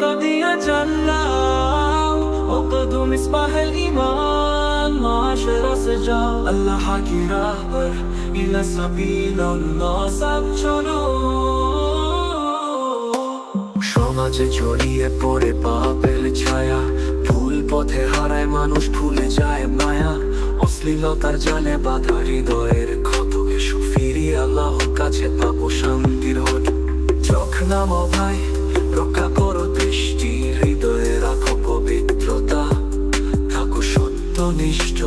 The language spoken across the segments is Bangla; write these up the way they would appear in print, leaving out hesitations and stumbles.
قضية جلاو وقدم مصباح الإيمان معاشر سجاو الله حكي راهبر إلى سبيل الله সব চলো সমাজে ছড়িয়ে পড়ে পাপের ছায়া ভুল পথে হারায় মানুষ ভুলে যায় মায়া অশ্লীলতার জালে বাঁধা হৃদয়ের ক্ষত এসো ফিরি আল্লাহর কাছে পাবো শান্তির হোট চোখ নামো ভাই রক্ষা করো দৃষ্টি হৃদয়ে রাখো পবিত্রতা থাকো সত্যনিষ্ঠ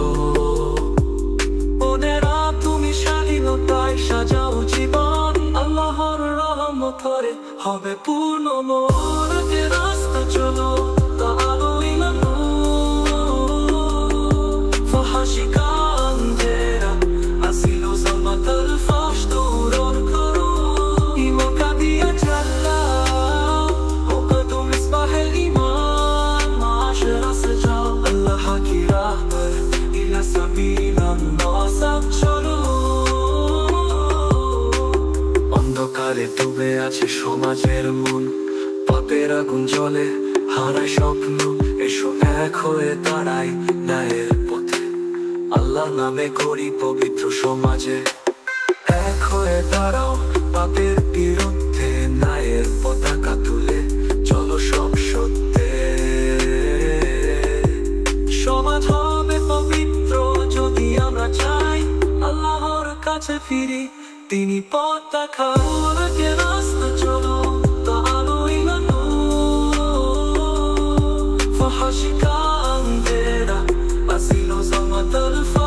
ওনেরা তুমি স্বাধীনতায় সাজাও জীবন আল্লাহর রহমতে হবে পূর্ণ মোর রাস্তা চলো তাআলো ইলা فحاشيك عندنا أسيل ظلمة الفحش دور الكروب إيمان قضية جلاو وقدم مصباح الإيمان معاشر سجاو الله حكي راهبر إلى سبيل الله সব চলো অন্ধকারে ডুবে আছে সমাজের মন পাপের আগুন জ্বলে হারায় স্বপ্ন এসো এক হয়ে দাঁড়াই ন্যায়ের পথে আল্লাহর নামে করি পবিত্র সমাজে এক হয়ে দাঁড়াও পাপের বিরুদ্ধে ন্যায়ের পতাকা তুলে চলো সব সত্যে সমাজ হবে পবিত্র যদি আমরা চাই আল্লাহর কাছে ফিরি তিনি পথ দেখান রাস্তা চলো তাআলো ইলা فحاشيك عندنا أسيل ظلمة الفحش